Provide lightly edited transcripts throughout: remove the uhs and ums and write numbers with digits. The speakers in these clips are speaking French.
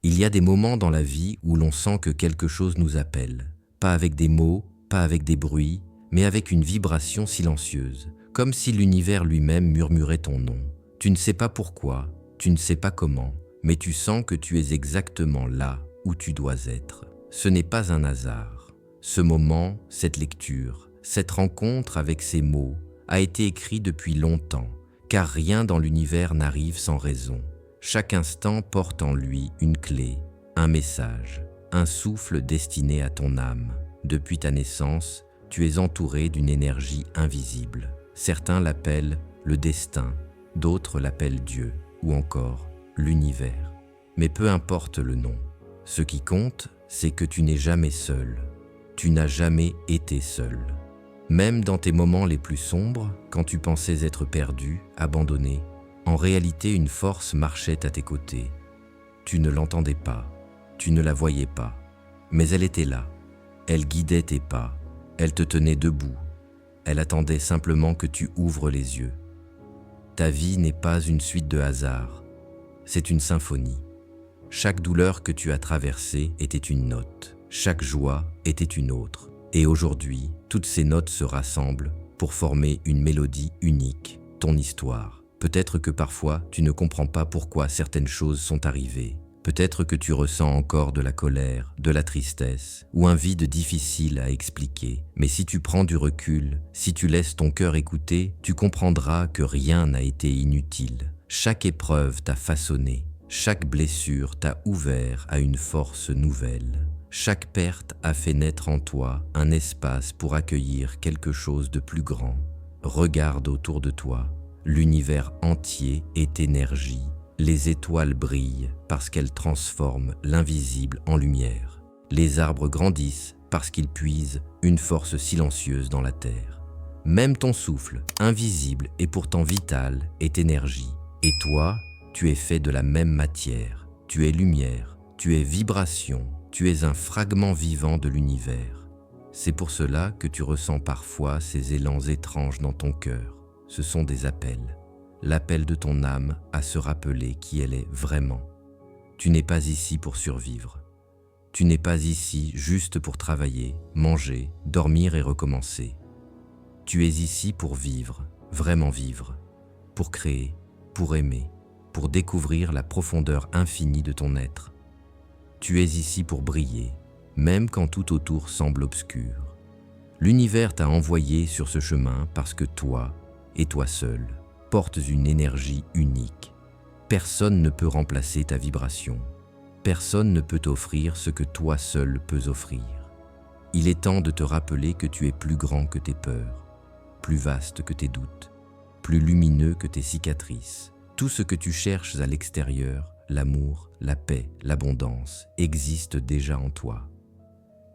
Il y a des moments dans la vie où l'on sent que quelque chose nous appelle, pas avec des mots, pas avec des bruits, mais avec une vibration silencieuse, comme si l'univers lui-même murmurait ton nom. Tu ne sais pas pourquoi, tu ne sais pas comment, mais tu sens que tu es exactement là où tu dois être. Ce n'est pas un hasard. Ce moment, cette lecture, cette rencontre avec ces mots a été écrit depuis longtemps, car rien dans l'univers n'arrive sans raison. Chaque instant porte en lui une clé, un message, un souffle destiné à ton âme. Depuis ta naissance, tu es entouré d'une énergie invisible. Certains l'appellent le destin, d'autres l'appellent Dieu, ou encore l'univers. Mais peu importe le nom, ce qui compte, c'est que tu n'es jamais seul. Tu n'as jamais été seul. Même dans tes moments les plus sombres, quand tu pensais être perdu, abandonné, en réalité une force marchait à tes côtés. Tu ne l'entendais pas, tu ne la voyais pas, mais elle était là. Elle guidait tes pas, elle te tenait debout, elle attendait simplement que tu ouvres les yeux. Ta vie n'est pas une suite de hasards, c'est une symphonie. Chaque douleur que tu as traversée était une note, chaque joie était une autre. Et aujourd'hui, toutes ces notes se rassemblent pour former une mélodie unique, ton histoire. Peut-être que parfois, tu ne comprends pas pourquoi certaines choses sont arrivées. Peut-être que tu ressens encore de la colère, de la tristesse, ou un vide difficile à expliquer. Mais si tu prends du recul, si tu laisses ton cœur écouter, tu comprendras que rien n'a été inutile. Chaque épreuve t'a façonné, chaque blessure t'a ouvert à une force nouvelle. Chaque perte a fait naître en toi un espace pour accueillir quelque chose de plus grand. Regarde autour de toi. L'univers entier est énergie. Les étoiles brillent parce qu'elles transforment l'invisible en lumière. Les arbres grandissent parce qu'ils puisent une force silencieuse dans la terre. Même ton souffle, invisible et pourtant vital, est énergie. Et toi, tu es fait de la même matière. Tu es lumière, tu es vibration, tu es un fragment vivant de l'univers. C'est pour cela que tu ressens parfois ces élans étranges dans ton cœur. Ce sont des appels, l'appel de ton âme à se rappeler qui elle est vraiment. Tu n'es pas ici pour survivre. Tu n'es pas ici juste pour travailler, manger, dormir et recommencer. Tu es ici pour vivre, vraiment vivre, pour créer, pour aimer, pour découvrir la profondeur infinie de ton être. Tu es ici pour briller, même quand tout autour semble obscur. L'univers t'a envoyé sur ce chemin parce que toi, et toi seul, portes une énergie unique. Personne ne peut remplacer ta vibration. Personne ne peut t'offrir ce que toi seul peux offrir. Il est temps de te rappeler que tu es plus grand que tes peurs, plus vaste que tes doutes, plus lumineux que tes cicatrices. Tout ce que tu cherches à l'extérieur, l'amour, la paix, l'abondance, existe déjà en toi.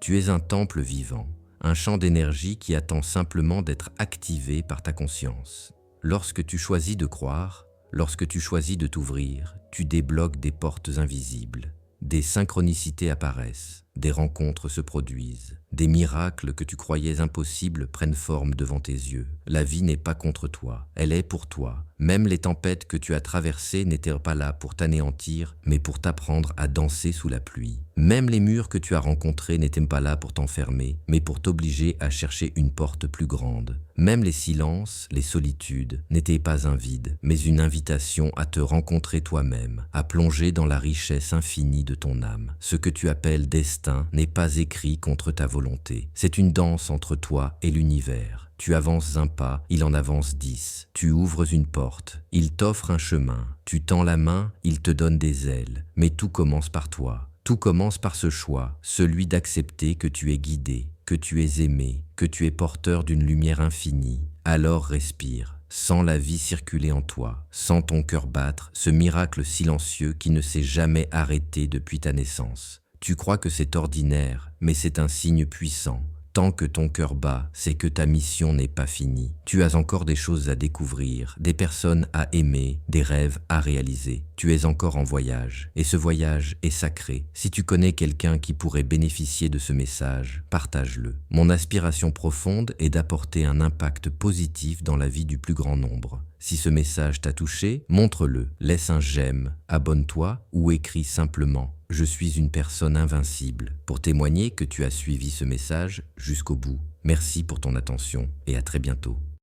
Tu es un temple vivant, un champ d'énergie qui attend simplement d'être activé par ta conscience. Lorsque tu choisis de croire, lorsque tu choisis de t'ouvrir, tu débloques des portes invisibles. Des synchronicités apparaissent, des rencontres se produisent, des miracles que tu croyais impossibles prennent forme devant tes yeux. La vie n'est pas contre toi, elle est pour toi. Même les tempêtes que tu as traversées n'étaient pas là pour t'anéantir, mais pour t'apprendre à danser sous la pluie. Même les murs que tu as rencontrés n'étaient pas là pour t'enfermer, mais pour t'obliger à chercher une porte plus grande. Même les silences, les solitudes, n'étaient pas un vide, mais une invitation à te rencontrer toi-même, à plonger dans la richesse infinie de ton âme. Ce que tu appelles destin n'est pas écrit contre ta volonté. C'est une danse entre toi et l'univers. Tu avances un pas, il en avance 10. Tu ouvres une porte, il t'offre un chemin. Tu tends la main, il te donne des ailes. Mais tout commence par toi. Tout commence par ce choix, celui d'accepter que tu es guidé, que tu es aimé, que tu es porteur d'une lumière infinie. Alors respire, sens la vie circuler en toi, sens ton cœur battre, ce miracle silencieux qui ne s'est jamais arrêté depuis ta naissance. Tu crois que c'est ordinaire, mais c'est un signe puissant. Tant que ton cœur bat, c'est que ta mission n'est pas finie. Tu as encore des choses à découvrir, des personnes à aimer, des rêves à réaliser. tu es encore en voyage, et ce voyage est sacré. Si tu connais quelqu'un qui pourrait bénéficier de ce message, partage-le. Mon aspiration profonde est d'apporter un impact positif dans la vie du plus grand nombre. Si ce message t'a touché, montre-le, laisse un j'aime, abonne-toi ou écris simplement « Je suis une personne invincible » pour témoigner que tu as suivi ce message jusqu'au bout. Merci pour ton attention et à très bientôt.